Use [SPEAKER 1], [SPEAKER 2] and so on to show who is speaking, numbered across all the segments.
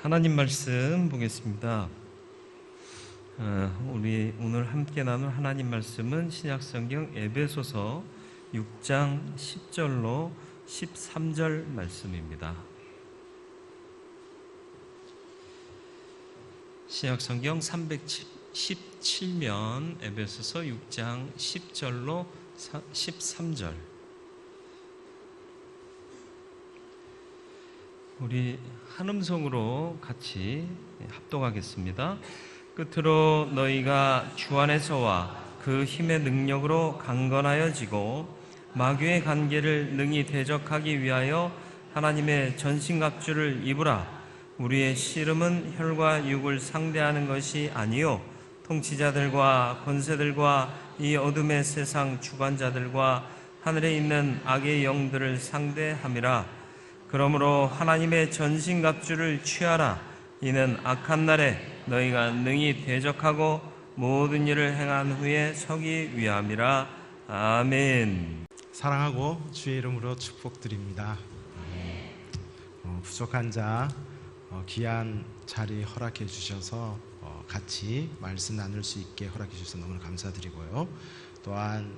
[SPEAKER 1] 하나님 말씀 보겠습니다. 우리 오늘 함께 나눌 하나님 말씀은 신약성경 에베소서 6장 10절로 13절 말씀입니다. 신약성경 317면 에베소서 6장 10절로 13절. 우리 한음성으로 같이 합독하겠습니다. 끝으로 너희가 주 안에서와 그 힘의 능력으로 강건하여지고 마귀의 관계를 능히 대적하기 위하여 하나님의 전신갑주를 입으라. 우리의 씨름은 혈과 육을 상대하는 것이 아니요 통치자들과 권세들과 이 어둠의 세상 주관자들과 하늘에 있는 악의 영들을 상대함이라. 그러므로 하나님의 전신갑주를 취하라. 이는 악한 날에 너희가 능히 대적하고 모든 일을 행한 후에 서기 위함이라. 아멘.
[SPEAKER 2] 사랑하고 주의 이름으로 축복드립니다. 부족한 자 귀한 자리 허락해 주셔서 같이 말씀 나눌 수 있게 허락해 주셔서 너무 감사드리고요. 또한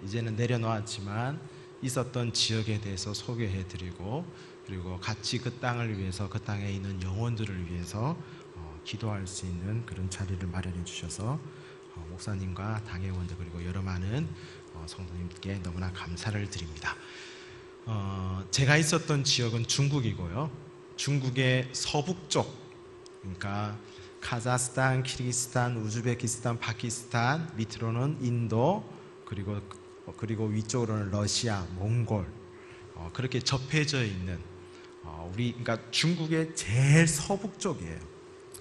[SPEAKER 2] 이제는 내려놓았지만 있었던 지역에 대해서 소개해 드리고, 그리고 같이 그 땅을 위해서, 그 땅에 있는 영혼들을 위해서 기도할 수 있는 그런 자리를 마련해 주셔서 목사님과 당회원들 그리고 여러 많은 성도님께 너무나 감사를 드립니다. 제가 있었던 지역은 중국이고요. 중국의 서북쪽, 그러니까 카자흐스탄, 키르기스탄, 우즈베키스탄, 파키스탄, 밑으로는 인도, 그리고 위쪽으로는 러시아, 몽골, 그렇게 접해져 있는 그러니까 중국의 제일 서북쪽이에요.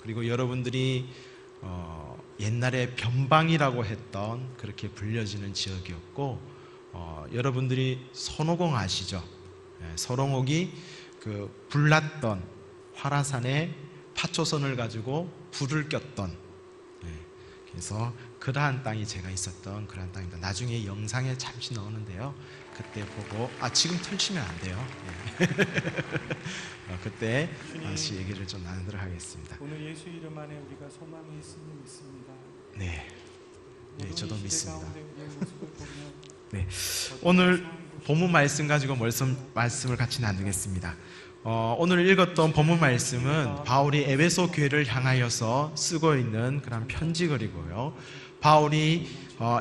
[SPEAKER 2] 그리고 여러분들이 옛날에 변방이라고 했던 그렇게 불려지는 지역이었고, 여러분들이 손오공 아시죠? 손오공이 그 불났던 화라산에 파초선을 가지고 불을 꼈던, 그래서 그러한 땅이 제가 있었던 그러한 땅입니다. 나중에 영상에 잠시 넣었는데요. 그때 보고 지금 틀시면 안 돼요. 그때 다시 얘기를 좀 나누도록 하겠습니다.
[SPEAKER 3] 오늘 예수 이름 안에 우리가 소망이 있음을 믿습니다.
[SPEAKER 2] 네, 저도 믿습니다.
[SPEAKER 3] 네,
[SPEAKER 2] 오늘 본문 말씀 가지고 말씀을 같이 나누겠습니다. 오늘 읽었던 본문 말씀은 바울이 에베소 교회를 향하여서 쓰고 있는 그런 편지글이고요. 바울이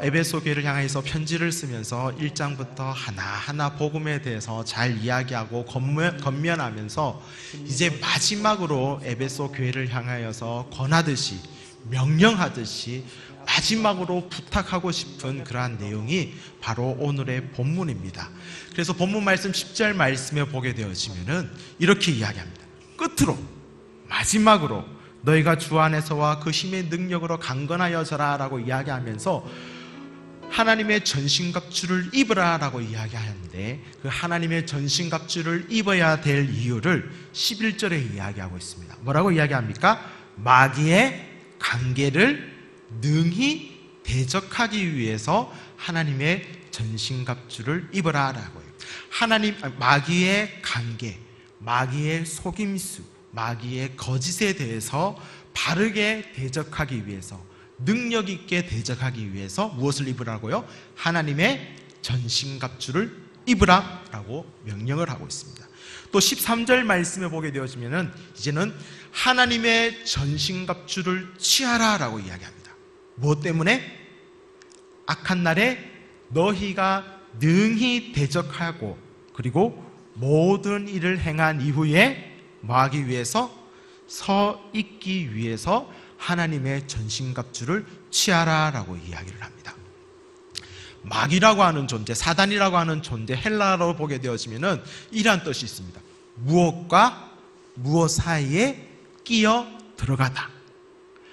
[SPEAKER 2] 에베소 교회를 향해서 편지를 쓰면서 1장부터 하나하나 복음에 대해서 잘 이야기하고 건면하면서 이제 마지막으로 에베소 교회를 향하여서 권하듯이, 명령하듯이 마지막으로 부탁하고 싶은 그러한 내용이 바로 오늘의 본문입니다. 그래서 본문 말씀 10절 말씀에 보게 되어지면은 이렇게 이야기합니다. 끝으로, 마지막으로 너희가 주 안에서와 그 힘의 능력으로 강건하여져라 라고 이야기하면서 하나님의 전신갑주를 입으라 라고 이야기하는데, 그 하나님의 전신갑주를 입어야 될 이유를 11절에 이야기하고 있습니다. 뭐라고 이야기합니까? 마귀의 관계를 능히 대적하기 위해서 하나님의 전신갑주를 입으라 라고 해요. 마귀의 관계, 마귀의 속임수, 마귀의 거짓에 대해서 바르게 대적하기 위해서, 능력 있게 대적하기 위해서 무엇을 입으라고요? 하나님의 전신갑주를 입으라 라고 명령을 하고 있습니다. 또 13절 말씀에 보게 되어지면은 이제는 하나님의 전신갑주를 취하라 라고 이야기합니다. 무엇 때문에? 악한 날에 너희가 능히 대적하고 그리고 모든 일을 행한 이후에 뭐 하기 위해서? 서 있기 위해서 하나님의 전신갑주를 취하라 라고 이야기를 합니다. 마귀라고 하는 존재, 사단이라고 하는 존재, 헬라어로 보게 되어지면은 이러한 뜻이 있습니다. 무엇과 무엇 사이에 끼어 들어가다.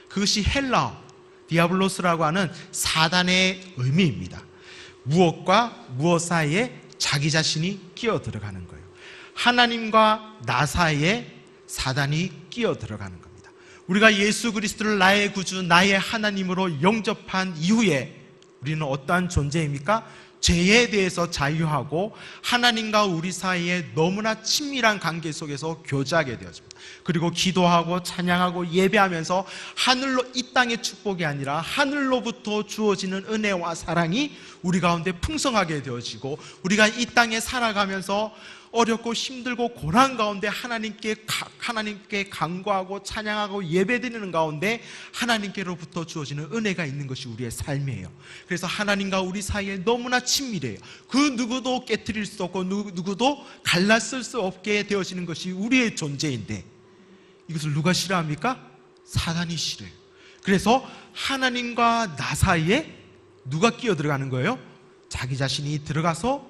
[SPEAKER 2] 그것이 헬라어 디아블로스라고 하는 사단의 의미입니다. 무엇과 무엇 사이에 자기 자신이 끼어 들어가는 거예요. 하나님과 나 사이에 사단이 끼어 들어가는 겁니다. 우리가 예수 그리스도를 나의 구주, 나의 하나님으로 영접한 이후에 우리는 어떠한 존재입니까? 죄에 대해서 자유하고 하나님과 우리 사이에 너무나 친밀한 관계 속에서 교제하게 되어집니다. 그리고 기도하고 찬양하고 예배하면서 하늘로 이 땅의 축복이 아니라 하늘로부터 주어지는 은혜와 사랑이 우리 가운데 풍성하게 되어지고, 우리가 이 땅에 살아가면서 어렵고 힘들고 고난 가운데 하나님께 간구하고 찬양하고 예배드리는 가운데 하나님께로부터 주어지는 은혜가 있는 것이 우리의 삶이에요. 그래서 하나님과 우리 사이에 너무나 친밀해요. 그 누구도 깨트릴 수 없고 누구도 갈라쓸 수 없게 되어지는 것이 우리의 존재인데, 이것을 누가 싫어합니까? 사단이 싫어요. 그래서 하나님과 나 사이에 누가 끼어들어가는 거예요? 자기 자신이 들어가서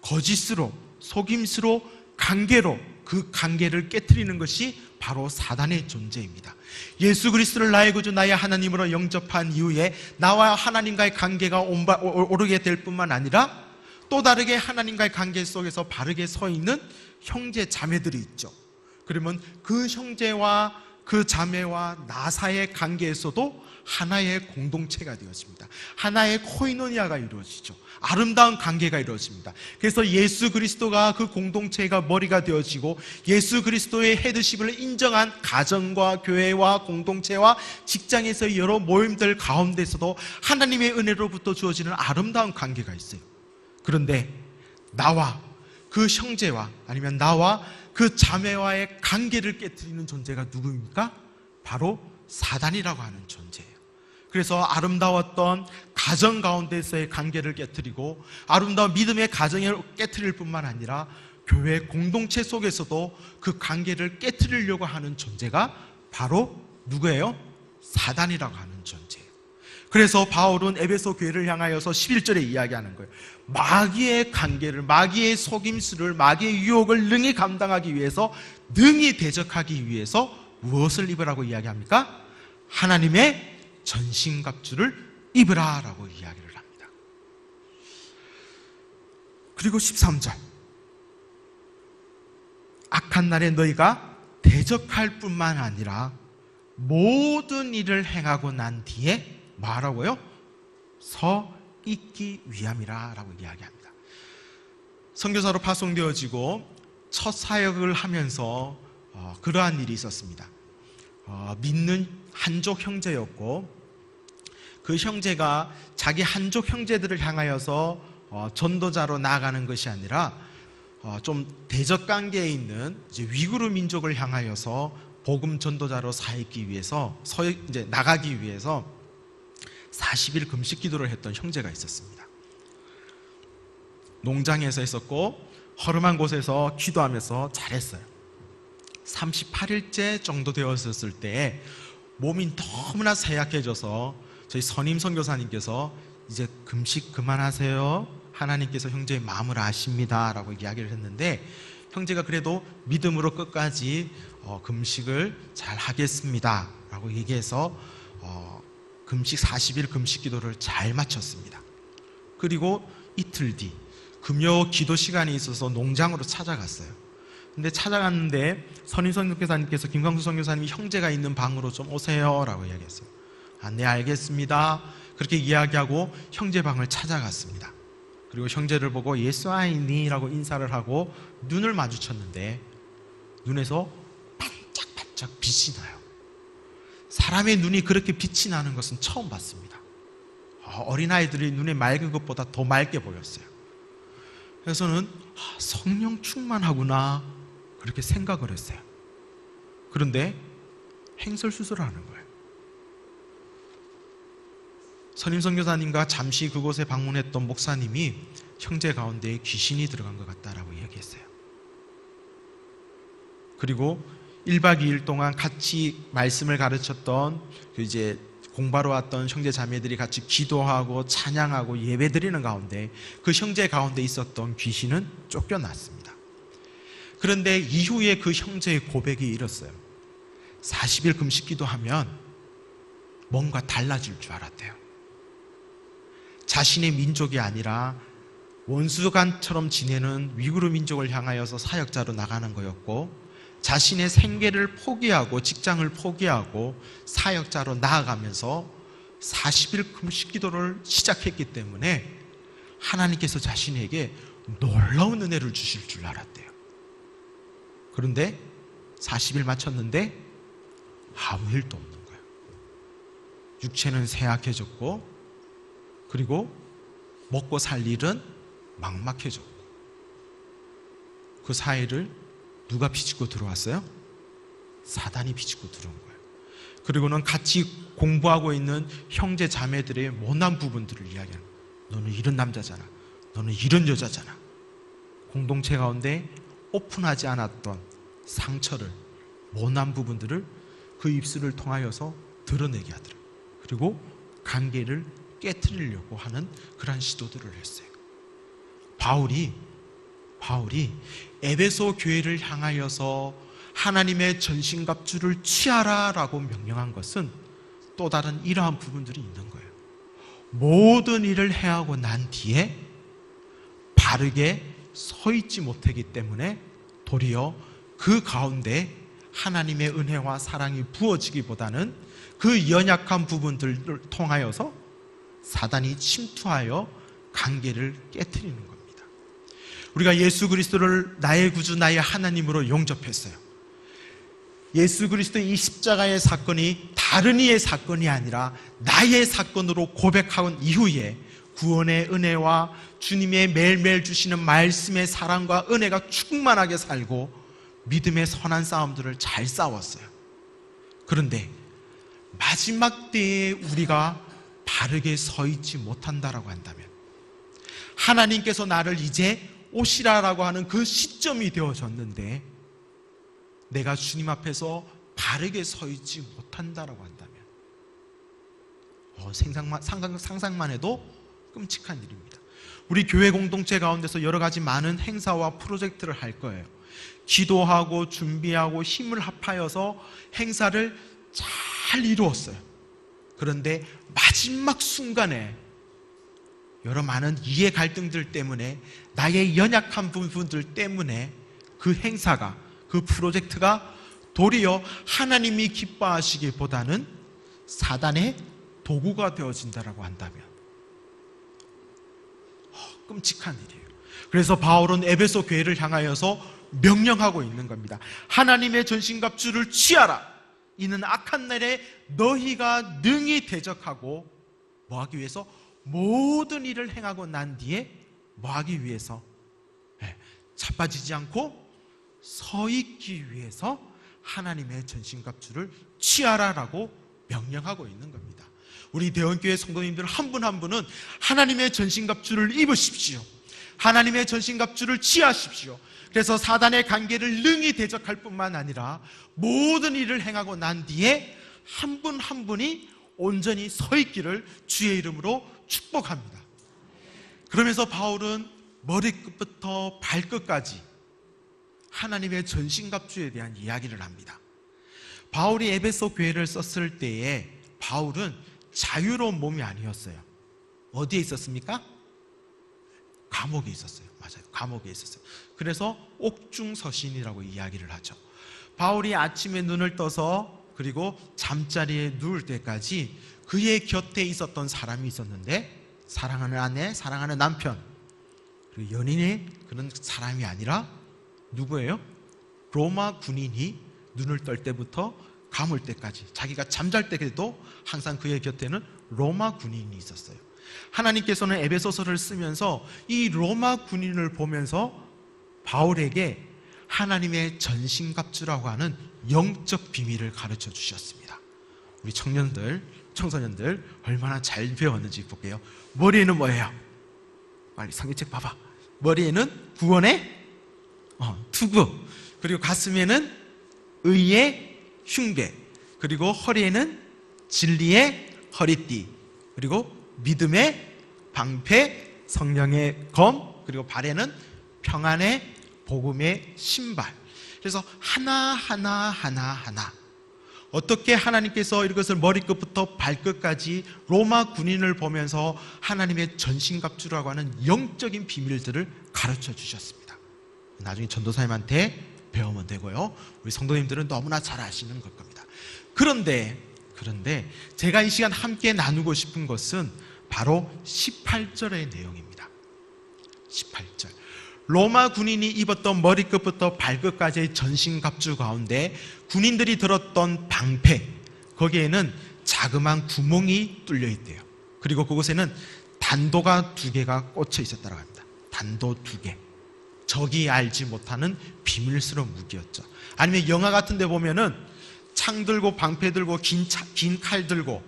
[SPEAKER 2] 거짓으로, 속임수로, 관계로 그 관계를 깨트리는 것이 바로 사단의 존재입니다. 예수 그리스도를 나의 구주 나의 하나님으로 영접한 이후에 나와 하나님과의 관계가 오르게 될 뿐만 아니라 또 다르게 하나님과의 관계 속에서 바르게 서 있는 형제 자매들이 있죠. 그러면 그 형제와 그 자매와 나 사이의 관계에서도 하나의 공동체가 되어집니다. 하나의 코이노니아가 이루어지죠. 아름다운 관계가 이루어집니다. 그래서 예수 그리스도가 그 공동체가 머리가 되어지고, 예수 그리스도의 헤드십을 인정한 가정과 교회와 공동체와 직장에서 여러 모임들 가운데서도 하나님의 은혜로부터 주어지는 아름다운 관계가 있어요. 그런데 나와 그 형제와 아니면 나와 그 자매와의 관계를 깨트리는 존재가 누구입니까? 바로 사단이라고 하는 존재예요. 그래서 아름다웠던 가정 가운데서의 관계를 깨트리고, 아름다운 믿음의 가정을 깨트릴 뿐만 아니라 교회 공동체 속에서도 그 관계를 깨트리려고 하는 존재가 바로 누구예요? 사단이라고 하는 존재예요. 그래서 바울은 에베소 교회를 향하여서 11절에 이야기하는 거예요. 마귀의 관계를, 마귀의 속임수를, 마귀의 유혹을 능히 감당하기 위해서, 능히 대적하기 위해서 무엇을 입으라고 이야기합니까? 하나님의 전신갑주를 입으라 라고 이야기를 합니다. 그리고 13절, 악한 날에 너희가 대적할 뿐만 아니라 모든 일을 행하고 난 뒤에 뭐라고요? 서 있기 위함이라 라고 이야기합니다. 선교사로 파송되어지고 첫 사역을 하면서 그러한 일이 있었습니다. 믿는 한족 형제였고, 그 형제가 자기 한족 형제들을 향하여서 전도자로 나아가는 것이 아니라 좀 대적 관계에 있는 이제 위구르 민족을 향하여서 복음 전도자로 사역기 위해서 이제 나가기 위해서 40일 금식 기도를 했던 형제가 있었습니다. 농장에서 했었고 허름한 곳에서 기도하면서 잘했어요. 38일째 정도 되었을 때 몸이 너무나 쇠약해져서 저희 선임 선교사님께서 이제 금식 그만하세요, 하나님께서 형제의 마음을 아십니다 라고 이야기를 했는데, 형제가 그래도 믿음으로 끝까지 금식을 잘 하겠습니다 라고 얘기해서 금식 40일 금식 기도를 잘 마쳤습니다. 그리고 이틀 뒤 금요 기도 시간이 있어서 농장으로 찾아갔어요. 근데 찾아갔는데 선임 선교사님께서 김광수 선교사님이 형제가 있는 방으로 좀 오세요 라고 이야기했어요. 네 알겠습니다. 그렇게 이야기하고 형제 방을 찾아갔습니다. 그리고 형제를 보고 예수 아이니 라고 인사를 하고 눈을 마주쳤는데 눈에서 반짝반짝 빛이 나요. 사람의 눈이 그렇게 빛이 나는 것은 처음 봤습니다. 어린아이들이 눈에 맑은 것보다 더 맑게 보였어요. 그래서 저는 성령 충만하구나 그렇게 생각을 했어요. 그런데 행설수설을 하는 거예요. 선임 선교사님과 잠시 그곳에 방문했던 목사님이 형제 가운데에 귀신이 들어간 것 같다라고 이야기했어요. 그리고 1박 2일 동안 같이 말씀을 가르쳤던 이제 공부하러 왔던 형제 자매들이 같이 기도하고 찬양하고 예배드리는 가운데 그 형제 가운데 있었던 귀신은 쫓겨났습니다. 그런데 이후에 그 형제의 고백이 이렇어요. 40일 금식 기도하면 뭔가 달라질 줄 알았대요. 자신의 민족이 아니라 원수간처럼 지내는 위구르 민족을 향하여서 사역자로 나가는 거였고, 자신의 생계를 포기하고 직장을 포기하고 사역자로 나아가면서 40일 금식 기도를 시작했기 때문에 하나님께서 자신에게 놀라운 은혜를 주실 줄 알았대요. 그런데 40일 마쳤는데 아무 일도 없는 거예요. 육체는 쇠약해졌고, 그리고 먹고 살 일은 막막해졌고, 그 사이를 누가 비집고 들어왔어요? 사단이 비집고 들어온 거예요. 그리고는 같이 공부하고 있는 형제 자매들의 못난 부분들을 이야기하는 거예요. 너는 이런 남자잖아, 너는 이런 여자잖아. 공동체 가운데 오픈하지 않았던 상처를, 못난 부분들을 그 입술을 통하여서 드러내게 하더라고요. 그리고 관계를 깨트리려고 하는 그러한 시도들을 했어요. 바울이 에베소 교회를 향하여서 하나님의 전신갑주를 취하라라고 명령한 것은 또 다른 이러한 부분들이 있는 거예요. 모든 일을 해하고 난 뒤에 바르게 서 있지 못하기 때문에 도리어 그 가운데 하나님의 은혜와 사랑이 부어지기보다는 그 연약한 부분들을 통하여서 사단이 침투하여 관계를 깨트리는 겁니다. 우리가 예수 그리스도를 나의 구주, 나의 하나님으로 용접했어요. 예수 그리스도의 이 십자가의 사건이 다른 이의 사건이 아니라 나의 사건으로 고백한 이후에 구원의 은혜와 주님의 매일매일 주시는 말씀의 사랑과 은혜가 충만하게 살고 믿음의 선한 싸움들을 잘 싸웠어요. 그런데 마지막 때에 우리가 바르게 서 있지 못한다라고 한다면, 하나님께서 나를 이제 오시라라고 하는 그 시점이 되어졌는데 내가 주님 앞에서 바르게 서 있지 못한다라고 한다면 상상만 해도 끔찍한 일입니다. 우리 교회 공동체 가운데서 여러 가지 많은 행사와 프로젝트를 할 거예요. 기도하고 준비하고 힘을 합하여서 행사를 잘 이루었어요. 그런데 마지막 순간에 여러 많은 이해 갈등들 때문에, 나의 연약한 부분들 때문에 그 행사가, 그 프로젝트가 도리어 하나님이 기뻐하시기보다는 사단의 도구가 되어진다라고 한다면 끔찍한 일이에요. 그래서 바울은 에베소 교회를 향하여서 명령하고 있는 겁니다. 하나님의 전신갑주를 취하라. 이는 악한 날에 너희가 능히 대적하고 뭐하기 위해서? 모든 일을 행하고 난 뒤에 뭐하기 위해서? 자빠지지 않고 서 있기 위해서 하나님의 전신갑주를 취하라라고 명령하고 있는 겁니다. 우리 대원교회 성도님들 한 분 한 분은 하나님의 전신갑주를 입으십시오. 하나님의 전신갑주를 취하십시오. 그래서 사단의 관계를 능히 대적할 뿐만 아니라 모든 일을 행하고 난 뒤에 한 분 한 분이 온전히 서 있기를 주의 이름으로 축복합니다. 그러면서 바울은 머리끝부터 발끝까지 하나님의 전신갑주에 대한 이야기를 합니다. 바울이 에베소 교회를 썼을 때에 바울은 자유로운 몸이 아니었어요. 어디에 있었습니까? 감옥에 있었어요. 맞아요. 감옥에 있었어요. 그래서 옥중서신이라고 이야기를 하죠. 바울이 아침에 눈을 떠서 그리고 잠자리에 누울 때까지 그의 곁에 있었던 사람이 있었는데, 사랑하는 아내, 사랑하는 남편, 그리고 연인의 그런 사람이 아니라 누구예요? 로마 군인이 눈을 뜰 때부터 감을 때까지, 자기가 잠잘 때에도 항상 그의 곁에는 로마 군인이 있었어요. 하나님께서는 에베소서를 쓰면서 이 로마 군인을 보면서 바울에게 하나님의 전신갑주라고 하는 영적 비밀을 가르쳐 주셨습니다. 우리 청소년들 얼마나 잘 배웠는지 볼게요. 머리에는 뭐예요? 빨리 상기책 봐봐. 머리에는 구원의 투구, 그리고 가슴에는 의의 흉배, 그리고 허리에는 진리의 허리띠, 그리고 믿음의 방패, 성령의 검, 그리고 발에는 평안의 복음의 신발. 그래서 하나하나 어떻게 하나님께서 이것을 머리끝부터 발끝까지 로마 군인을 보면서 하나님의 전신갑주라고 하는 영적인 비밀들을 가르쳐 주셨습니다. 나중에 전도사님한테 배우면 되고요. 우리 성도님들은 너무나 잘 아시는 걸 겁니다. 그런데 제가 이 시간 함께 나누고 싶은 것은 바로 18절의 내용입니다. 18절. 로마 군인이 입었던 머리끝부터 발끝까지의 전신갑주 가운데 군인들이 들었던 방패, 거기에는 자그마한 구멍이 뚫려 있대요. 그리고 그곳에는 단도가 2개가 꽂혀 있었다고 합니다. 단도 2개. 적이 알지 못하는 비밀스러운 무기였죠. 아니면 영화 같은 데 보면은 창 들고 방패 들고 긴 칼 들고,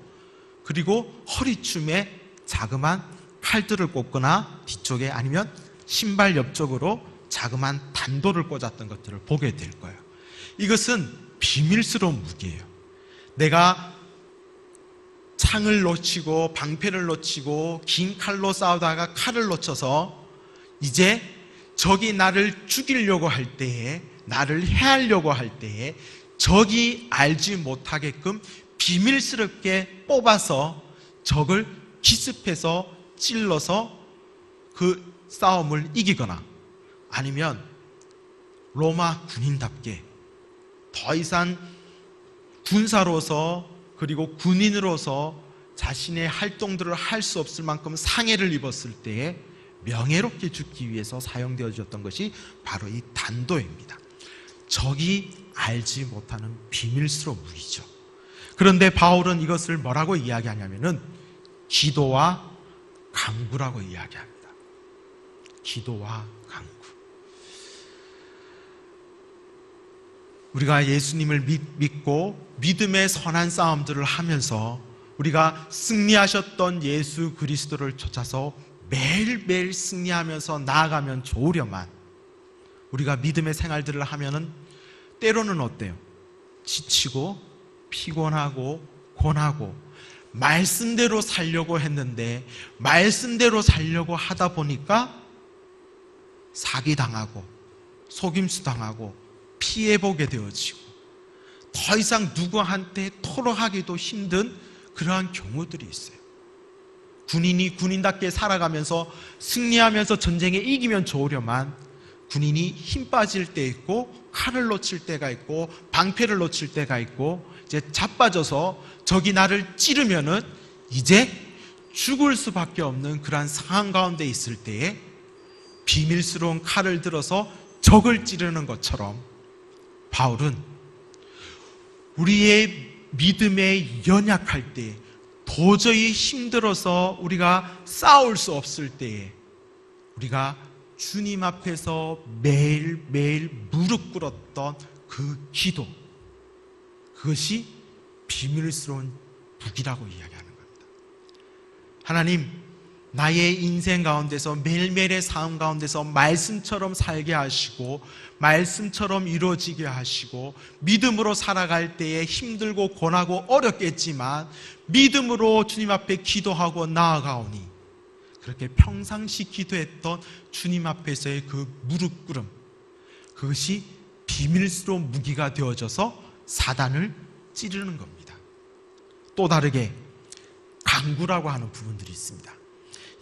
[SPEAKER 2] 그리고 허리춤에 자그마한 칼들을 꽂거나 뒤쪽에 아니면 신발 옆쪽으로 자그마한 단도를 꽂았던 것들을 보게 될 거예요. 이것은 비밀스러운 무기예요. 내가 창을 놓치고 방패를 놓치고 긴 칼로 싸우다가 칼을 놓쳐서 이제 적이 나를 죽이려고 할 때에, 나를 해하려고 할 때에 적이 알지 못하게끔 비밀스럽게 뽑아서 적을 기습해서 찔러서 그 싸움을 이기거나, 아니면 로마 군인답게 더 이상 군사로서 그리고 군인으로서 자신의 활동들을 할 수 없을 만큼 상해를 입었을 때에 명예롭게 죽기 위해서 사용되어졌던 것이 바로 이 단도입니다. 적이 알지 못하는 비밀스러운 무기죠. 그런데 바울은 이것을 뭐라고 이야기하냐면은 기도와 간구라고 이야기합니다. 기도와 간구. 우리가 예수님을 믿고 믿음의 선한 싸움들을 하면서 우리가 승리하셨던 예수 그리스도를 쫓아서 매일매일 승리하면서 나아가면 좋으려만, 우리가 믿음의 생활들을 하면은 때로는 어때요? 지치고 피곤하고 고나고 말씀대로 살려고 했는데 말씀대로 살려고 하다 보니까 사기당하고 속임수 당하고 피해보게 되어지고 더 이상 누구한테 토로하기도 힘든 그러한 경우들이 있어요. 군인이 군인답게 살아가면서 승리하면서 전쟁에 이기면 좋으려만 군인이 힘 빠질 때 있고 칼을 놓칠 때가 있고 방패를 놓칠 때가 있고 이제 자빠져서 적이 나를 찌르면은 이제 죽을 수밖에 없는 그러한 상황 가운데 있을 때에 비밀스러운 칼을 들어서 적을 찌르는 것처럼 바울은 우리의 믿음에 연약할 때, 도저히 힘들어서 우리가 싸울 수 없을 때에 우리가 주님 앞에서 매일매일 무릎 꿇었던 그 기도, 그것이 비밀스러운 무기라고 이야기하는 겁니다. 하나님, 나의 인생 가운데서 매일매일의 삶 가운데서 말씀처럼 살게 하시고 말씀처럼 이루어지게 하시고 믿음으로 살아갈 때에 힘들고 고나고 어렵겠지만 믿음으로 주님 앞에 기도하고 나아가오니, 그렇게 평상시 기도했던 주님 앞에서의 그 무릎 꿇음, 그것이 비밀스러운 무기가 되어져서 사단을 찌르는 겁니다. 또 다르게 간구라고 하는 부분들이 있습니다.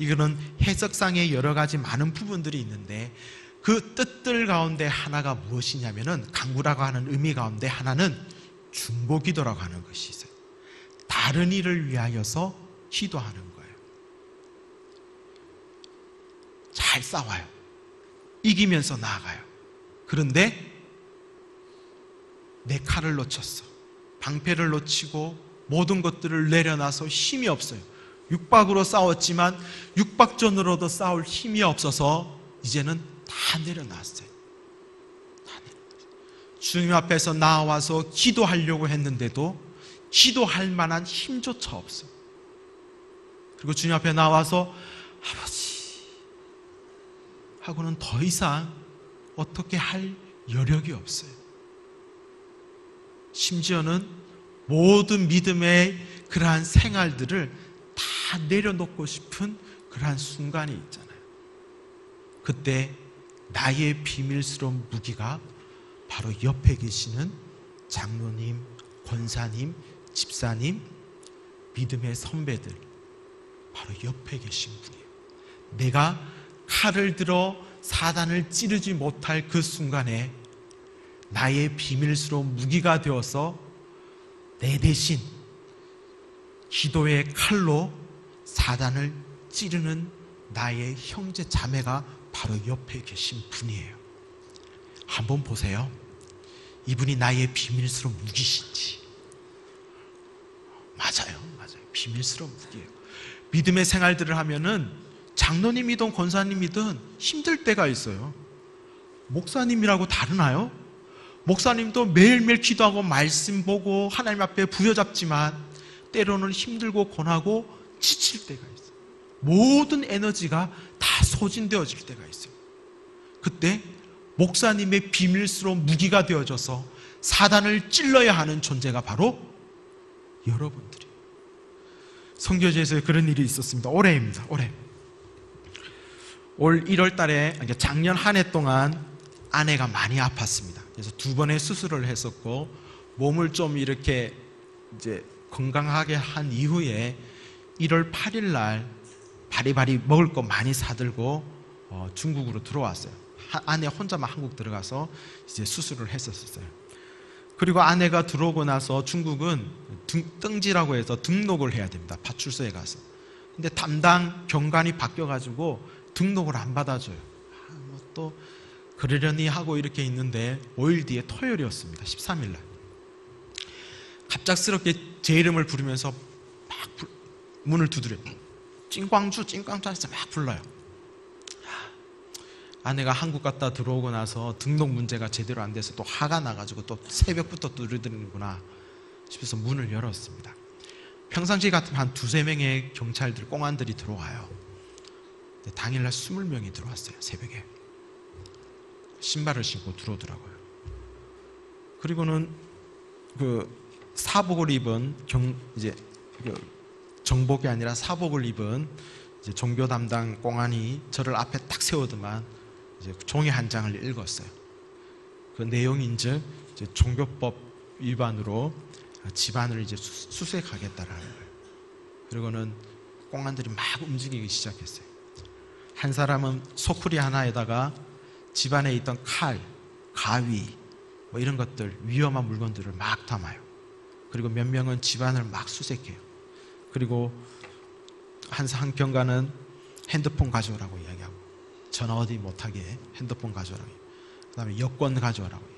[SPEAKER 2] 이거는 해석상의 여러 가지 많은 부분들이 있는데 그 뜻들 가운데 하나가 무엇이냐면은, 간구라고 하는 의미 가운데 하나는 중보기도라고 하는 것이 있어요. 다른 일을 위하여서 기도하는 거예요. 잘 싸워요. 이기면서 나아가요. 그런데 내 칼을 놓쳤어. 방패를 놓치고 모든 것들을 내려놔서 힘이 없어요. 육박으로 싸웠지만 육박전으로도 싸울 힘이 없어서 이제는 다 내려놨어요. 주님 앞에서 나와서 기도하려고 했는데도 기도할 만한 힘조차 없어요. 그리고 주님 앞에 나와서 아버지 하고는 더 이상 어떻게 할 여력이 없어요. 심지어는 모든 믿음의 그러한 생활들을 다 내려놓고 싶은 그러한 순간이 있잖아요. 그때 나의 비밀스러운 무기가 바로 옆에 계시는 장로님, 권사님, 집사님, 믿음의 선배들, 바로 옆에 계신 분이에요. 내가 칼을 들어 사단을 찌르지 못할 그 순간에 나의 비밀스러운 무기가 되어서 내 대신 기도의 칼로 사단을 찌르는 나의 형제 자매가 바로 옆에 계신 분이에요. 한번 보세요. 이분이 나의 비밀스러운 무기신지. 맞아요. 비밀스러운 무기예요. 믿음의 생활들을 하면은 장로님이든 권사님이든 힘들 때가 있어요. 목사님이라고 다르나요? 목사님도 매일매일 기도하고 말씀 보고 하나님 앞에 부여잡지만 때로는 힘들고 고나고 지칠 때가 있어요. 모든 에너지가 다 소진되어질 때가 있어요. 그때 목사님의 비밀스러운 무기가 되어져서 사단을 찔러야 하는 존재가 바로 여러분들이에요. 선교제에서 그런 일이 있었습니다. 올해입니다. 올 1월 달에, 작년 한 해 동안 아내가 많이 아팠습니다. 그래서 2번의 수술을 했었고, 몸을 좀 이렇게 이제 건강하게 한 이후에 1월 8일 날 바리바리 먹을 거 많이 사들고 중국으로 들어왔어요. 아내 혼자만 한국 들어가서 이제 수술을 했었어요. 그리고 아내가 들어오고 나서 중국은 등지라고 해서 등록을 해야 됩니다. 파출소에 가서. 근데 담당 경관이 바뀌어가지고 등록을 안 받아줘요. 또 그러려니 하고 이렇게 있는데 5일 뒤에 토요일이었습니다. 13일 날. 갑작스럽게 제 이름을 부르면서 막 문을 두드려요. 찐광주 해서 막 불러요. 아내가 한국 갔다 들어오고 나서 등록 문제가 제대로 안 돼서 또 화가 나가지고 또 새벽부터 두드리는구나 싶어서 문을 열었습니다. 평상시 같으면 한 2-3명의 경찰들, 공안들이 들어와요. 근데 당일날 20명이 들어왔어요. 새벽에. 신발을 신고 들어오더라고요. 그리고는 그 사복을 입은 이제 정복이 아니라 사복을 입은 이제 종교 담당 공안이 저를 앞에 딱 세우더만 이제 종이 한 장을 읽었어요. 그 내용인즉 이제 종교법 위반으로 집안을 이제 수색하겠다라는 거예요. 그리고는 공안들이 막 움직이기 시작했어요. 한 사람은 소쿠리 하나에다가 집안에 있던 칼, 가위 뭐 이런 것들, 위험한 물건들을 막 담아요. 그리고 몇 명은 집안을 막 수색해요. 그리고 한 경관은 핸드폰 가져오라고 이야기하고, 전화 어디 못하게 핸드폰 가져오라고, 그 다음에 여권 가져오라고 해요.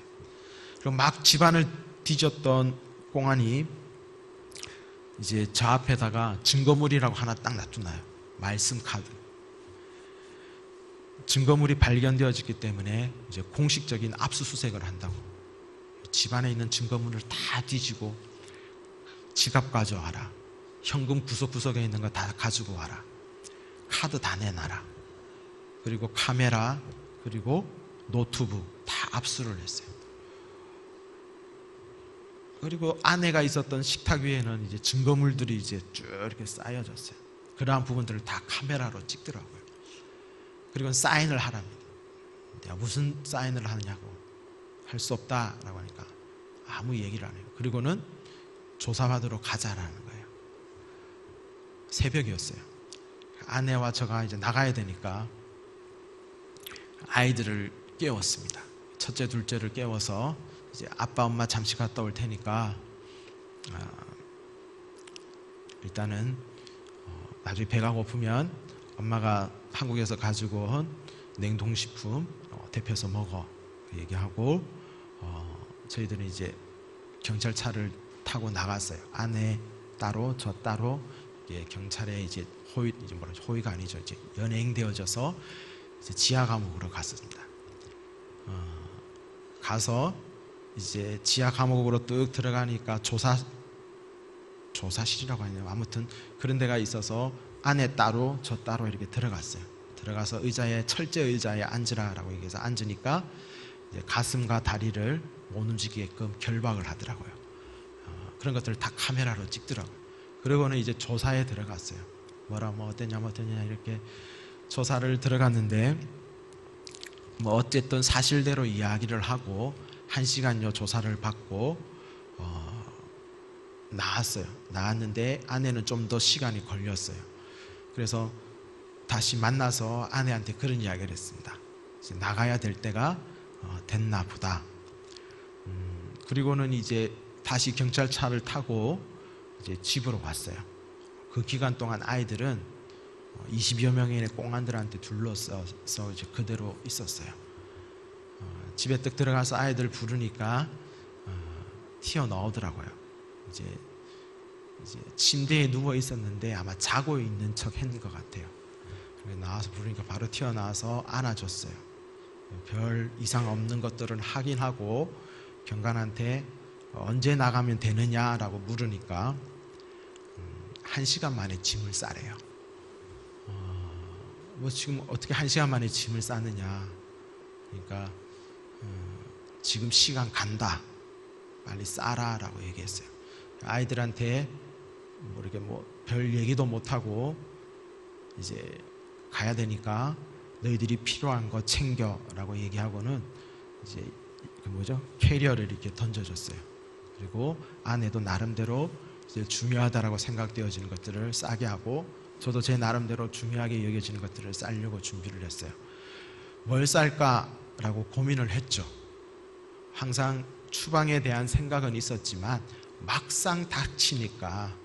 [SPEAKER 2] 그리고 막 집안을 뒤졌던 공안이 이제 저 앞에다가 증거물이라고 하나 딱 놔두나요. 말씀 카드. 증거물이 발견되어졌기 때문에 이제 공식적인 압수수색을 한다고. 집안에 있는 증거물을 다 뒤지고 지갑 가져와라, 현금 구석구석에 있는 거 다 가지고 와라, 카드 다 내놔라, 그리고 카메라, 그리고 노트북 다 압수를 했어요. 그리고 아내가 있었던 식탁 위에는 이제 증거물들이 이제 쭉 이렇게 쌓여졌어요. 그러한 부분들을 다 카메라로 찍더라고요. 그리고 사인을 하랍니다. 내가 무슨 사인을 하느냐고, 할 수 없다라고 하니까 아무 얘기를 안 해요. 그리고는 조사받으러 가자라는 거예요. 새벽이었어요. 아내와 저가 이제 나가야 되니까 아이들을 깨웠습니다. 첫째, 둘째를 깨워서 이제 아빠, 엄마 잠시 갔다 올 테니까 일단은 나중에 배가 고프면 엄마가 한국에서 가지고 온 냉동식품 데펴서 먹어 얘기하고, 저희들은 이제 경찰차를 타고 나갔어요. 아내 따로 저 따로 경찰에 이제 호위가 아니죠. 이제 연행되어져서 이제 지하 감옥으로 갔습니다. 가서 이제 지하 감옥으로 뚝 들어가니까 조사실이라고 하네요. 아무튼 그런 데가 있어서 아내 따로 저 따로 이렇게 들어갔어요. 들어가서 철제 의자에 앉으라라고 얘기해서 앉으니까 이제 가슴과 다리를 못 움직이게끔 결박을 하더라고요. 그런 것들을 다 카메라로 찍더라고요. 그리고는 이제 조사에 들어갔어요. 뭐 어땠냐 이렇게 조사를 들어갔는데, 뭐 어쨌든 사실대로 이야기를 하고 1시간여 조사를 받고 나왔어요. 나왔는데 아내는 좀 더 시간이 걸렸어요. 그래서 다시 만나서 아내한테 그런 이야기를 했습니다. 이제 나가야 될 때가 됐나 보다. 그리고는 이제 다시 경찰차를 타고 이제 집으로 왔어요. 그 기간 동안 아이들은 20여 명의 공안들한테 둘러싸서 이제 그대로 있었어요. 집에 딱 들어가서 아이들 부르니까 튀어나오더라고요. 이제 침대에 누워 있었는데 아마 자고 있는 척 한 것 같아요. 나와서 부르니까 바로 튀어나와서 안아줬어요. 별 이상 없는 것들은 확인하고 경관한테 언제 나가면 되느냐라고 물으니까 1시간 만에 짐을 싸래요. 뭐 지금 어떻게 1시간 만에 짐을 싸느냐. 그러니까 지금 시간 간다. 빨리 싸라라고 얘기했어요. 아이들한테 뭐 이렇게 뭐 별 얘기도 못 하고 이제 가야 되니까 너희들이 필요한 거 챙겨라고 얘기하고는 이제 그 뭐죠? 캐리어를 이렇게 던져줬어요. 그리고 아내도 나름대로 이제 중요하다라고 생각되어지는 것들을 싸게 하고 저도 제 나름대로 중요하게 여겨지는 것들을 싸려고 준비를 했어요. 뭘 쌀까라고 고민을 했죠. 항상 추방에 대한 생각은 있었지만 막상 닥치니까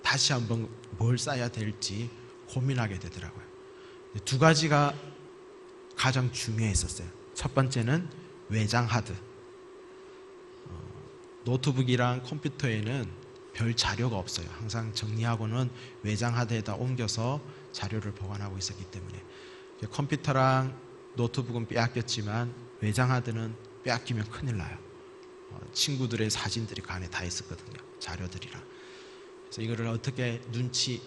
[SPEAKER 2] 다시 한번 뭘 싸야 될지 고민하게 되더라고요. 두 가지가 가장 중요했었어요. 첫 번째는 외장 하드. 노트북이랑 컴퓨터에는 별 자료가 없어요. 항상 정리하고는 외장 하드에다 옮겨서 자료를 보관하고 있었기 때문에 컴퓨터랑 노트북은 빼앗겼지만 외장 하드는 빼앗기면 큰일 나요. 친구들의 사진들이 그 안에 다 있었거든요. 자료들이랑. 그래서 이거를 어떻게 눈치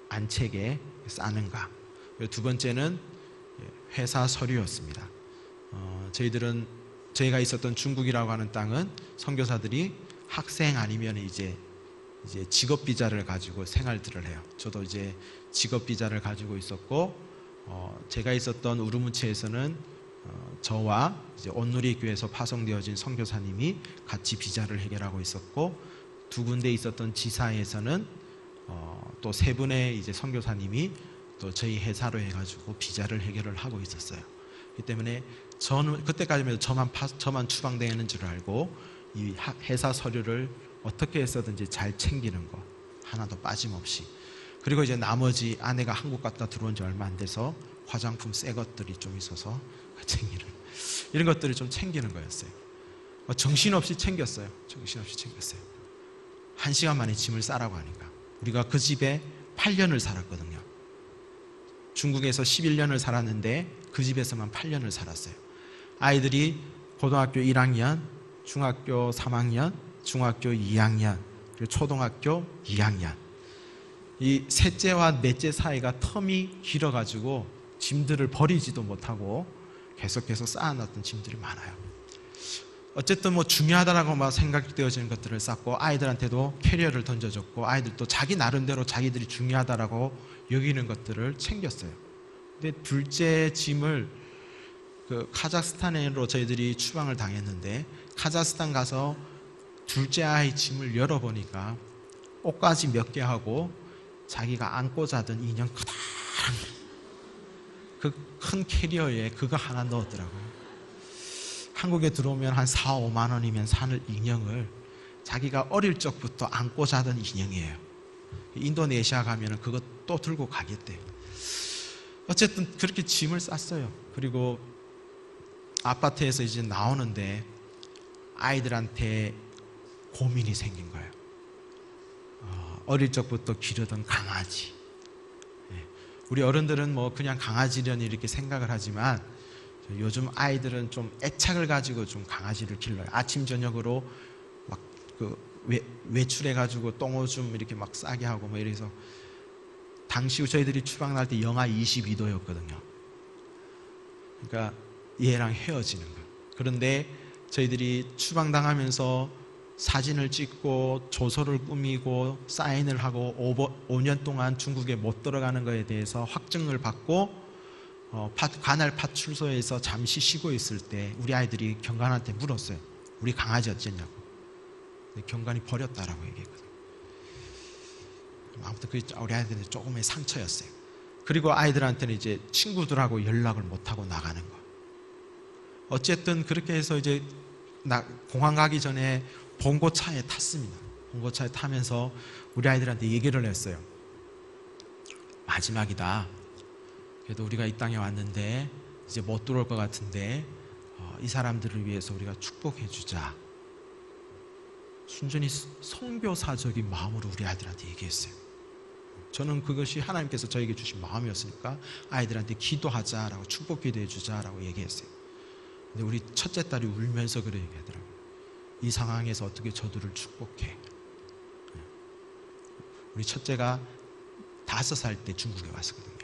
[SPEAKER 2] 안 채게 싸는가. 그리고 두 번째는 회사 서류였습니다. 저희가 있었던 중국이라고 하는 땅은 선교사들이 학생 아니면 이제 직업 비자를 가지고 생활들을 해요. 저도 이제 직업 비자를 가지고 있었고, 제가 있었던 우르무치에서는 저와 이제 온누리 교회에서 파송되어진 선교사님이 같이 비자를 해결하고 있었고, 두 군데 있었던 지사에서는 또 세 분의 이제 선교사님이 또 저희 회사로 해가지고 비자를 해결을 하고 있었어요. 그렇기 때문에 저는 그때까지만 저만 추방되는 줄 알고 이 회사 서류를 어떻게 해서든지 잘 챙기는 거 하나도 빠짐없이. 그리고 이제 나머지 아내가 한국 갔다 들어온 지 얼마 안 돼서 화장품 새 것들이 좀 있어서 챙기는 이런 것들을 좀 챙기는 거였어요. 정신없이 챙겼어요. 1시간 만에 짐을 싸라고 하니까. 우리가 그 집에 8년을 살았거든요. 중국에서 11년을 살았는데 그 집에서만 8년을 살았어요. 아이들이 고등학교 1학년, 중학교 3학년, 중학교 2학년, 그리고 초등학교 2학년. 이 셋째와 넷째 사이가 텀이 길어가지고 짐들을 버리지도 못하고 계속해서 쌓아놨던 짐들이 많아요. 어쨌든 뭐 중요하다라고 막 생각되어지는 것들을 쌓고 아이들한테도 캐리어를 던져줬고 아이들도 자기 나름대로 자기들이 중요하다라고 여기는 것들을 챙겼어요. 근데 둘째 짐을 그 카자흐스탄으로 저희들이 추방을 당했는데 카자흐스탄 가서 둘째 아이 짐을 열어보니까 옷가지 몇 개 하고 자기가 안고 자던 인형 크다란 그 큰 캐리어에 그거 하나 넣었더라고요. 한국에 들어오면 한 4, 5만 원이면 사는 인형을 자기가 어릴 적부터 안고 자던 인형이에요. 인도네시아 가면 그거 또 들고 가겠대요. 어쨌든 그렇게 짐을 쌌어요. 그리고 아파트에서 이제 나오는데 아이들한테 고민이 생긴 거예요. 어릴 적부터 기르던 강아지. 우리 어른들은 뭐 그냥 강아지려니 이렇게 생각을 하지만 요즘 아이들은 좀 애착을 가지고 좀 강아지를 길러요. 아침 저녁으로 막 그 외출해가지고 똥오줌 이렇게 막 싸게 하고 뭐 이래서 당시 저희들이 추방 날 때 영하 22도였거든요. 그러니까 얘랑 헤어지는 거. 그런데 저희들이 추방 당하면서 사진을 찍고 조서를 꾸미고 사인을 하고 5년 동안 중국에 못 들어가는 것에 대해서 확증을 받고 관할 파출소에서 잠시 쉬고 있을 때 우리 아이들이 경관한테 물었어요. 우리 강아지 어쨌냐고. 근데 경관이 버렸다라고 얘기했거든요. 아무튼 그게 우리 아이들한테 조금의 상처였어요. 그리고 아이들한테는 이제 친구들하고 연락을 못하고 나가는 거. 어쨌든 그렇게 해서 이제 공항 가기 전에 봉고차에 탔습니다. 봉고차에 타면서 우리 아이들한테 얘기를 했어요. 마지막이다. 그래도 우리가 이 땅에 왔는데 이제 못 들어올 것 같은데 이 사람들을 위해서 우리가 축복해 주자. 순전히 선교사적인 마음으로 우리 아이들한테 얘기했어요. 저는 그것이 하나님께서 저에게 주신 마음이었으니까 아이들한테 기도하자라고, 축복 기도해 주자라고 얘기했어요. 근데 우리 첫째 딸이 울면서 그래 얘기하더라고요. 이 상황에서 어떻게 저들을 축복해. 우리 첫째가 5살 때 중국에 왔었거든요.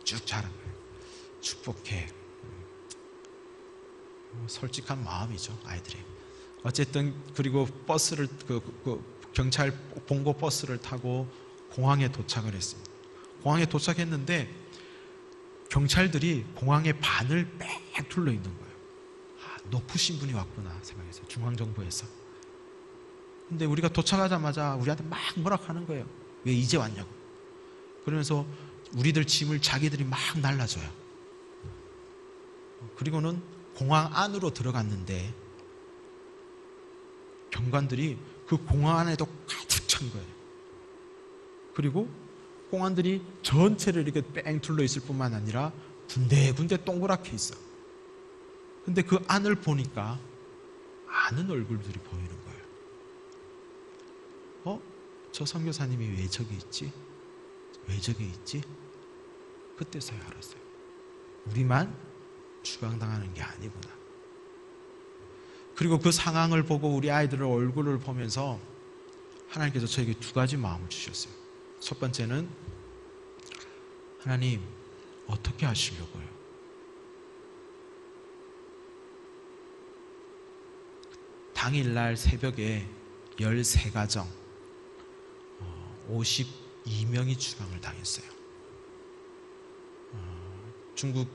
[SPEAKER 2] 쭉 자란 거예요. 축복해. 솔직한 마음이죠, 아이들이. 어쨌든 그리고 버스를 경찰 봉고 버스를 타고 공항에 도착을 했습니다. 공항에 도착했는데 경찰들이 공항의 반을 빽 둘러 있는 거예요. 높으신 분이 왔구나 생각해서, 중앙정부에서. 근데 우리가 도착하자마자 우리한테 막 뭐라 하는 거예요. 왜 이제 왔냐고. 그러면서 우리들 짐을 자기들이 막 날라줘요. 그리고는 공항 안으로 들어갔는데 경관들이 그 공항 안에도 가득 찬 거예요. 그리고 공안들이 전체를 이렇게 뺑 둘러 있을 뿐만 아니라 군데군데 동그랗게 있어. 근데 그 안을 보니까 아는 얼굴들이 보이는 거예요. 저 선교사님이 왜 저기 있지? 왜 저기 있지? 그때서야 알았어요. 우리만 추방당하는 게 아니구나. 그리고 그 상황을 보고 우리 아이들의 얼굴을 보면서 하나님께서 저에게 2가지 마음을 주셨어요. 첫 번째는, 하나님 어떻게 하시려고요? 당일날 새벽에 13가정 52명이 추방을 당했어요. 중국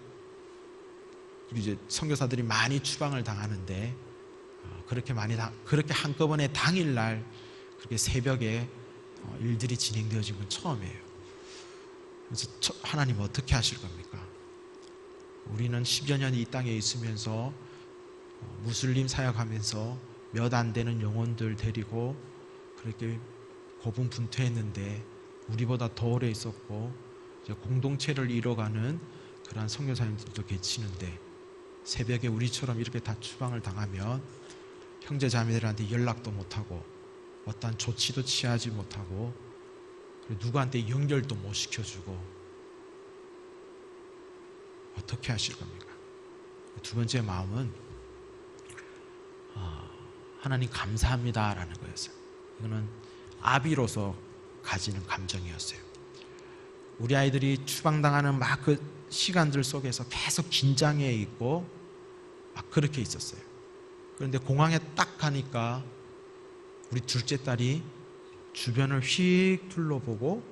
[SPEAKER 2] 이제 선교사들이 많이 추방을 당하는데 그렇게 한꺼번에 당일날 그렇게 새벽에 일들이 진행되어진 건 처음이에요. 그래서 하나님 어떻게 하실 겁니까? 우리는 10여 년 이 땅에 있으면서 무슬림 사역하면서 몇 안 되는 영혼들 데리고 그렇게 고분분투했는데 우리보다 더 오래 있었고 이제 공동체를 이뤄가는 그러한 선교사님들도 계시는데 새벽에 우리처럼 이렇게 다 추방을 당하면 형제 자매들한테 연락도 못하고 어떠한 조치도 취하지 못하고 누구한테 연결도 못 시켜주고 어떻게 하실 겁니까? 2번째 마음은 하나님 감사합니다라는 거였어요. 이거는 아비로서 가지는 감정이었어요. 우리 아이들이 추방당하는 막 그 시간들 속에서 계속 긴장해 있고 막 그렇게 있었어요. 그런데 공항에 딱 가니까 우리 둘째 딸이 주변을 휙 둘러보고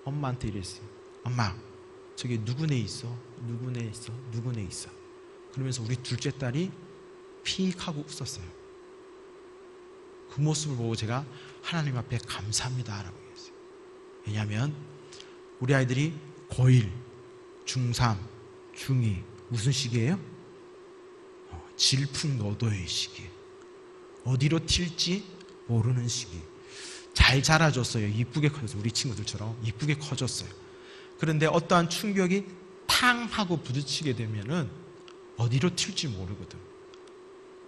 [SPEAKER 2] 엄마한테 이랬어요. 엄마, 저기 누구네 있어? 누구네 있어? 누구네 있어? 그러면서 우리 둘째 딸이 픽 하고 웃었어요. 그 모습을 보고 제가 하나님 앞에 감사합니다라고 했어요. 왜냐하면 우리 아이들이 고1, 중3, 중2 무슨 시기예요? 질풍노도의 시기. 어디로 튈지 모르는 시기. 잘 자라줬어요. 이쁘게 커졌어요. 우리 친구들처럼 이쁘게 커졌어요. 그런데 어떠한 충격이 탕 하고 부딪히게 되면은 어디로 튈지 모르거든.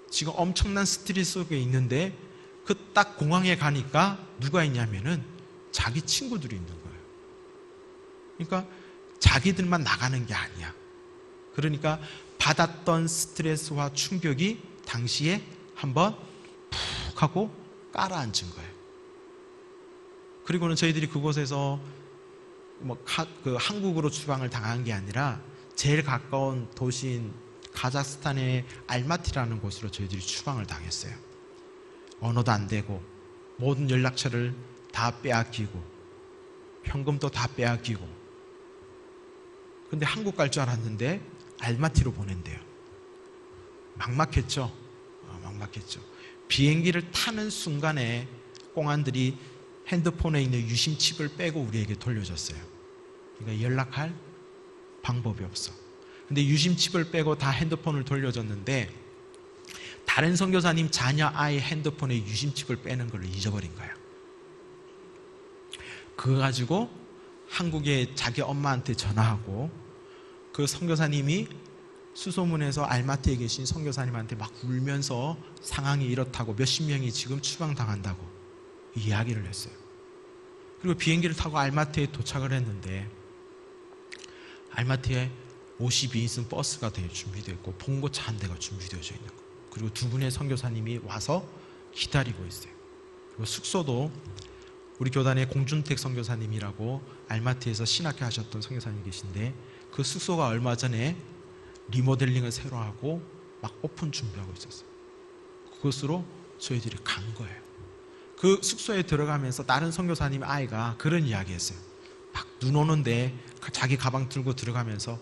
[SPEAKER 2] 지금 엄청난 스트레스 속에 있는데 그 딱 공항에 가니까 누가 있냐면은 자기 친구들이 있는 거예요. 그러니까 자기들만 나가는 게 아니야. 그러니까 받았던 스트레스와 충격이 당시에 한번 푹 하고 깔아앉은 거예요. 그리고는 저희들이 그곳에서 한국으로 추방을 당한 게 아니라 제일 가까운 도시인 카자흐스탄의 알마티라는 곳으로 저희들이 추방을 당했어요. 언어도 안 되고 모든 연락처를 다 빼앗기고 현금도 다 빼앗기고. 근데 한국 갈 줄 알았는데 알마티로 보낸대요. 막막했죠. 막막했죠. 비행기를 타는 순간에 공안들이 핸드폰에 있는 유심칩을 빼고 우리에게 돌려줬어요. 그러니까 연락할 방법이 없어. 근데 유심칩을 빼고 다 핸드폰을 돌려줬는데 다른 선교사님 자녀 아이 핸드폰에 유심칩을 빼는 걸 잊어버린 거예요. 그거 가지고 한국에 자기 엄마한테 전화하고 그 선교사님이 수소문에서 알마트에 계신 선교사님한테 막 울면서 상황이 이렇다고 몇십 명이 지금 추방당한다고 이야기를 했어요. 그리고 비행기를 타고 알마트에 도착을 했는데 알마트에 52인승 버스가 준비되어 있고 봉고차 한 대가 준비되어져 있는 거. 그리고 두 분의 선교사님이 와서 기다리고 있어요. 그리고 숙소도 우리 교단의 공준택 선교사님이라고 알마트에서 신학교 하셨던 선교사님이 계신데 그 숙소가 얼마 전에 리모델링을 새로 하고 막 오픈 준비하고 있었어요. 그것으로 저희들이 간 거예요. 그 숙소에 들어가면서 다른 선교사님 아이가 그런 이야기 했어요. 막 눈 오는데 자기 가방 들고 들어가면서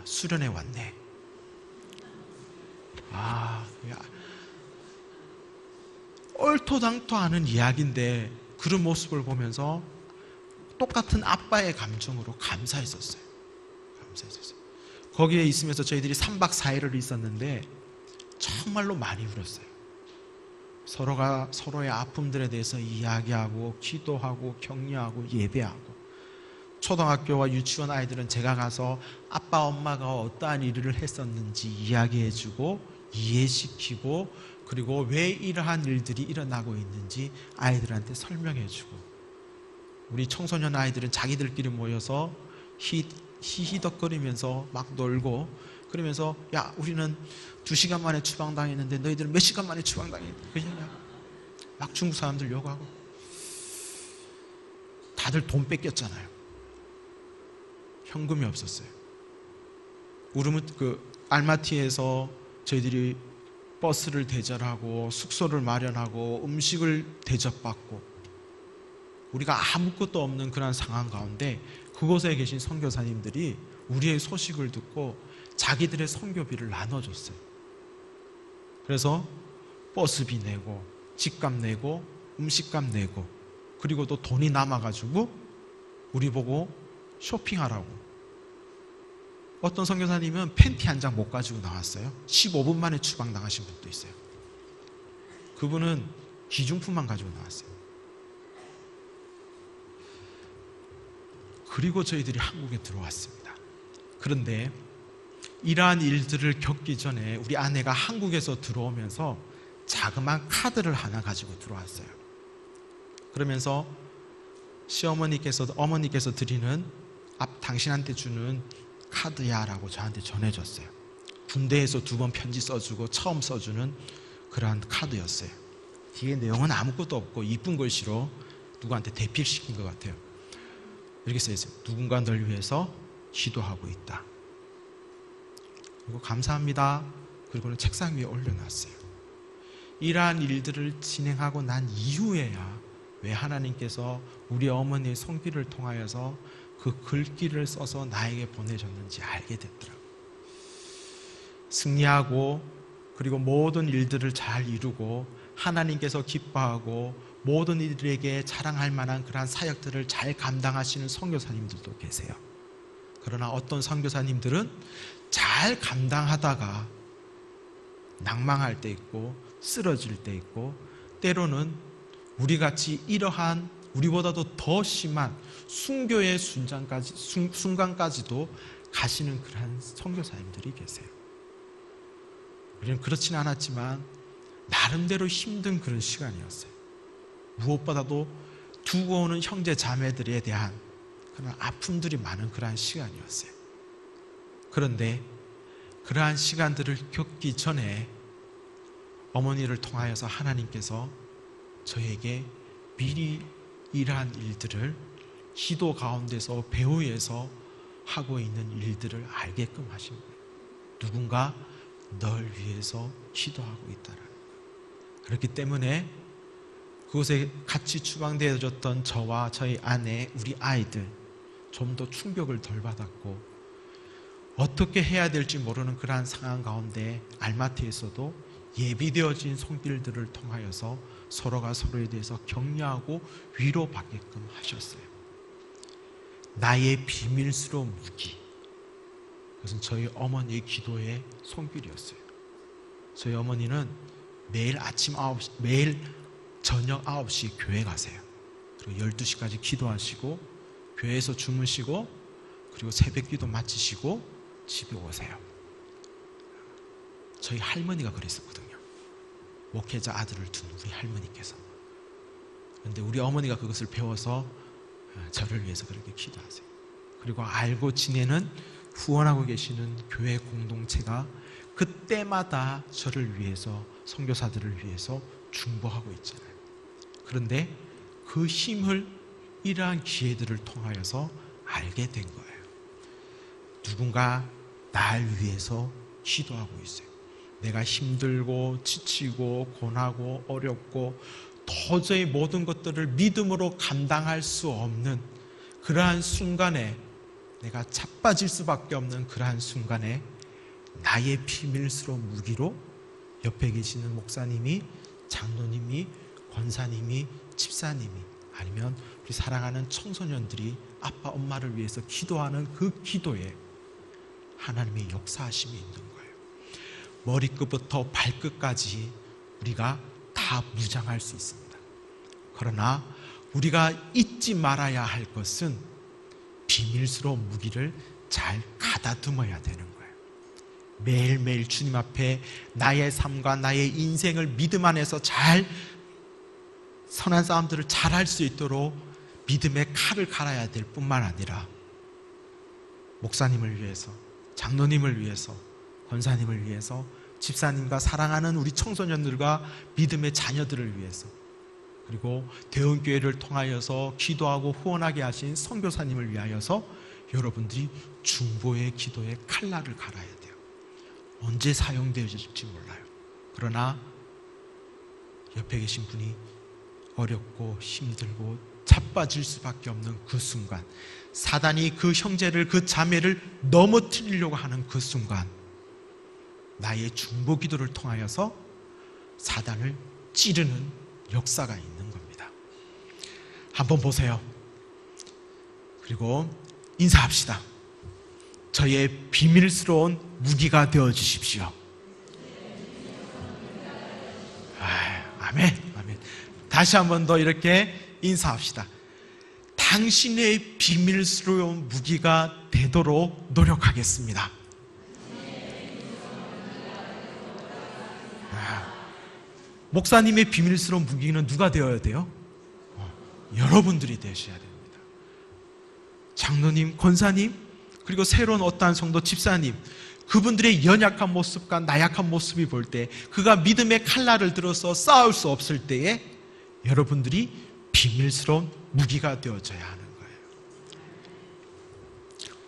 [SPEAKER 2] 수련회 왔네. 얼토당토하는 이야기인데 그런 모습을 보면서 똑같은 아빠의 감정으로 감사했었어요. 거기에 있으면서 저희들이 3박 4일을 있었는데 정말로 많이 울었어요. 서로가 서로의 아픔들에 대해서 이야기하고 기도하고 격려하고 예배하고, 초등학교와 유치원 아이들은 제가 가서 아빠 엄마가 어떠한 일을 했었는지 이야기해주고 이해시키고, 그리고 왜 이러한 일들이 일어나고 있는지 아이들한테 설명해주고, 우리 청소년 아이들은 자기들끼리 모여서 히히덕거리면서 막 놀고, 그러면서 야 우리는 2시간 만에 추방당했는데 너희들은 몇 시간 만에 추방당했는데 그냥 막 중국 사람들 욕하고, 다들 돈 뺏겼잖아요. 현금이 없었어요. 우르무 알마티에서 저희들이 버스를 대절하고 숙소를 마련하고 음식을 대접받고, 우리가 아무것도 없는 그런 상황 가운데 그곳에 계신 선교사님들이 우리의 소식을 듣고 자기들의 선교비를 나눠줬어요. 그래서 버스비 내고 집값 내고 음식값 내고, 그리고 또 돈이 남아가지고 우리 보고 쇼핑하라고. 어떤 선교사님은 팬티 한 장 못 가지고 나왔어요. 15분 만에 추방당하신 분도 있어요. 그분은 기중품만 가지고 나왔어요. 그리고 저희들이 한국에 들어왔습니다. 그런데 이러한 일들을 겪기 전에 우리 아내가 한국에서 들어오면서 자그마한 카드를 하나 가지고 들어왔어요. 그러면서 어머니께서 드리는 당신한테 주는 카드야 라고 저한테 전해줬어요. 군대에서 2번 편지 써주고 처음 써주는 그러한 카드였어요. 뒤에 내용은 아무것도 없고 이쁜 글씨로 누구한테 대필시킨 것 같아요. 이렇게 써있어요. 누군가 널 위해서 기도하고 있다. 그리고 감사합니다. 그리고는 책상 위에 올려놨어요. 이러한 일들을 진행하고 난 이후에야 왜 하나님께서 우리 어머니의 손길을 통하여서 그 글귀를 써서 나에게 보내줬는지 알게 됐더라고요. 승리하고, 그리고 모든 일들을 잘 이루고 하나님께서 기뻐하고 모든 이들에게 자랑할 만한 그러한 사역들을 잘 감당하시는 선교사님들도 계세요. 그러나 어떤 선교사님들은 잘 감당하다가 낭망할 때 있고 쓰러질 때 있고, 때로는 우리같이 이러한 우리보다도 더 심한 순교의 순간까지도 가시는 그러한 선교사님들이 계세요. 우리는 그렇지는 않았지만 나름대로 힘든 그런 시간이었어요. 무엇보다도 두고 오는 형제 자매들에 대한 그런 아픔들이 많은 그러한 시간이었어요. 그런데 그러한 시간들을 겪기 전에 어머니를 통하여서 하나님께서 저에게 미리 이러한 일들을 기도 가운데서 배후에서 하고 있는 일들을 알게끔 하신 거예요. 누군가 널 위해서 기도하고 있다라는 거예요. 그렇기 때문에 그곳에 같이 추방되어졌던 저와 저희 아내, 우리 아이들 좀 더 충격을 덜 받았고, 어떻게 해야 될지 모르는 그러한 상황 가운데 알마티에서도 예비되어진 손길들을 통하여서 서로가 서로에 대해서 격려하고 위로받게끔 하셨어요. 나의 비밀스러운 무기, 그것은 저희 어머니의 기도의 손길이었어요. 저희 어머니는 매일 저녁 9시에 교회 가세요. 그리고 12시까지 기도하시고 교회에서 주무시고 그리고 새벽기도 마치시고 집에 오세요. 저희 할머니가 그랬었거든요. 목회자 아들을 둔 우리 할머니께서. 그런데 우리 어머니가 그것을 배워서 저를 위해서 그렇게 기도하세요. 그리고 알고 지내는 후원하고 계시는 교회 공동체가 그때마다 저를 위해서, 선교사들을 위해서 중보하고 있잖아요. 그런데 그 힘을 이러한 기회들을 통하여서 알게 된 거예요. 누군가 날 위해서 기도하고 있어요. 내가 힘들고 지치고 고나고 어렵고 도저히 모든 것들을 믿음으로 감당할 수 없는 그러한 순간에, 내가 자빠질 수밖에 없는 그러한 순간에 나의 비밀스러운 무기로 옆에 계시는 목사님이, 장로님이, 권사님이, 집사님이, 아니면 우리 사랑하는 청소년들이 아빠 엄마를 위해서 기도하는 그 기도에 하나님의 역사하심이 있는 거예요. 머리끝부터 발끝까지 우리가 다 무장할 수 있습니다. 그러나 우리가 잊지 말아야 할 것은 비밀스러운 무기를 잘 가다듬어야 되는 거예요. 매일매일 주님 앞에 나의 삶과 나의 인생을 믿음 안에서 잘 선한 싸움들을 잘 할 수 있도록 믿음의 칼을 갈아야 될 뿐만 아니라 목사님을 위해서, 장로님을 위해서, 권사님을 위해서, 집사님과 사랑하는 우리 청소년들과 믿음의 자녀들을 위해서, 그리고 대원교회를 통하여서 기도하고 후원하게 하신 선교사님을 위하여서 여러분들이 중보의 기도의 칼날을 갈아야 돼요. 언제 사용되어질지 몰라요. 그러나 옆에 계신 분이 어렵고 힘들고 자빠질 수밖에 없는 그 순간, 사단이 그 형제를, 그 자매를 넘어뜨리려고 하는 그 순간, 나의 중보 기도를 통하여서 사단을 찌르는 역사가 있는 겁니다. 한번 보세요. 그리고 인사합시다. 저의 비밀스러운 무기가 되어 주십시오. 아멘. 아멘. 다시 한번 더 이렇게 인사합시다. 당신의 비밀스러운 무기가 되도록 노력하겠습니다. 목사님의 비밀스러운 무기는 누가 되어야 돼요? 여러분들이 되셔야 됩니다. 장로님, 권사님, 그리고 새로운 어떠한 성도 집사님, 그분들의 연약한 모습과 나약한 모습이 볼 때, 그가 믿음의 칼날을 들어서 싸울 수 없을 때에 여러분들이 비밀스러운 무기가 되어져야 하는 거예요.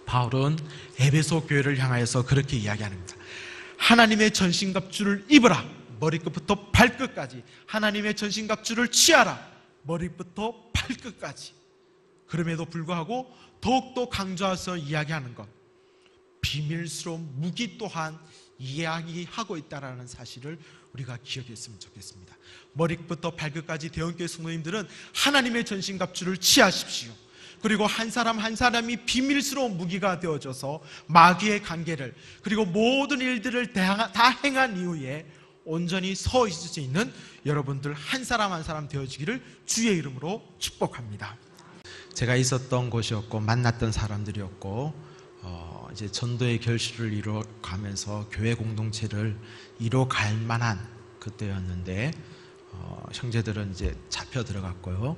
[SPEAKER 2] 바울은 에베소 교회를 향하여서 그렇게 이야기합니다. 하나님의 전신갑주를 입으라. 머리끝부터 발끝까지. 하나님의 전신갑주를 취하라. 머리부터 발끝까지. 그럼에도 불구하고 더욱더 강조해서 이야기하는 것, 비밀스러운 무기 또한 이야기하고 있다는 사실을 우리가 기억했으면 좋겠습니다. 머리부터 발끝까지 대원교회 성도님들은 하나님의 전신갑주를 취하십시오. 그리고 한 사람 한 사람이 비밀스러운 무기가 되어져서 마귀의 관계를, 그리고 모든 일들을 다 행한 이후에 온전히 서 있을 수 있는 여러분들 한 사람 한 사람 되어지기를 주의 이름으로 축복합니다. 제가 있었던 곳이었고 만났던 사람들이었고 이제 전도의 결실을 이뤄가면서 교회 공동체를 이뤄갈 만한 그때였는데 형제들은 이제 잡혀 들어갔고요.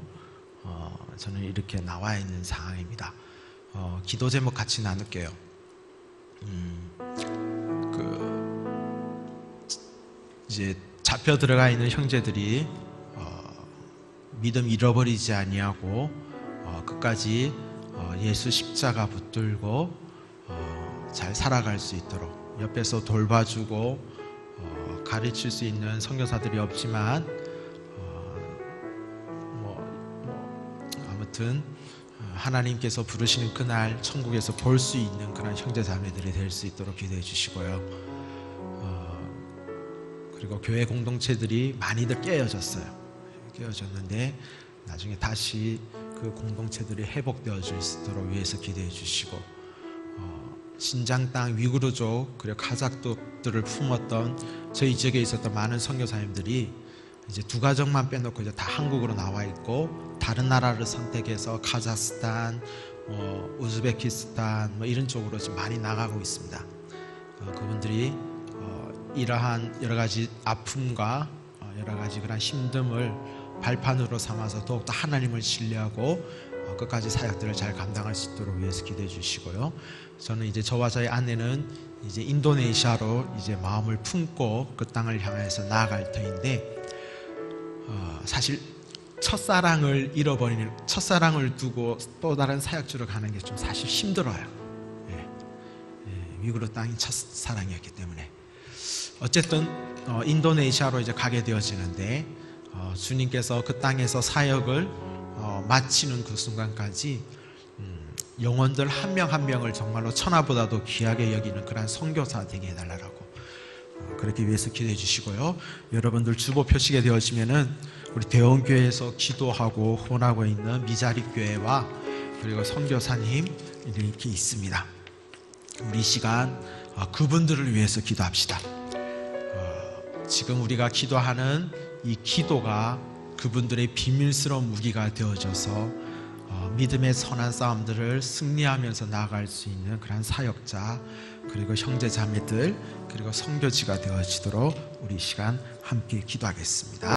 [SPEAKER 2] 저는 이렇게 나와 있는 상황입니다. 기도 제목 같이 나눌게요. 이제 잡혀 들어가 있는 형제들이 믿음 잃어버리지 아니하고 끝까지 예수 십자가 붙들고 잘 살아갈 수 있도록 옆에서 돌봐주고 가르칠 수 있는 선교사들이 없지만 아무튼 하나님께서 부르시는 그날 천국에서 볼 수 있는 그런 형제자매들이 될 수 있도록 기도해 주시고요. 그리고 교회 공동체들이 많이들 깨어졌는데 나중에 다시 그 공동체들이 회복되어질 수 있도록 위해서 기도해 주시고, 신장 땅 위구르족 그리고 카자흐족들을 품었던 저희 지역에 있었던 많은 선교사님들이 이제 두 가정만 빼놓고 이제 다 한국으로 나와 있고, 다른 나라를 선택해서 카자흐스탄, 우즈베키스탄 뭐 이런 쪽으로 지금 많이 나가고 있습니다. 그분들이 이러한 여러 가지 아픔과 여러 가지 그런 힘듦을 발판으로 삼아서 더욱더 하나님을 신뢰하고 끝까지 사역들을 잘 감당할 수 있도록 위해서 기도해 주시고요. 저는 이제 저와 저희 아내는 이제 인도네시아로 이제 마음을 품고 그 땅을 향해서 나아갈 터인데 사실 첫사랑을 잃어버리는, 첫사랑을 두고 또 다른 사역지로 가는 게 좀 사실 힘들어요. 위구르 땅이 첫사랑이었기 때문에 어쨌든 인도네시아로 이제 가게 되어지는데 주님께서 그 땅에서 사역을 마치는 그 순간까지 영혼들 한 명 한 명을 정말로 천하보다도 귀하게 여기는 그런 선교사 되게 해달라고 그렇게 위해서 기도해 주시고요. 여러분들 주보 표시게 되어지면은 우리 대원교회에서 기도하고 후원하고 있는 미자립 교회와 그리고 선교사님 이렇게 있습니다. 우리 이 시간 그분들을 위해서 기도합시다. 지금 우리가 기도하는 이 기도가 그분들의 비밀스러운 무기가 되어져서 믿음의 선한 싸움들을 승리하면서 나아갈 수 있는 그런 사역자 그리고 형제 자매들 그리고 선교지가 되어지도록 우리 이 시간 함께 기도하겠습니다.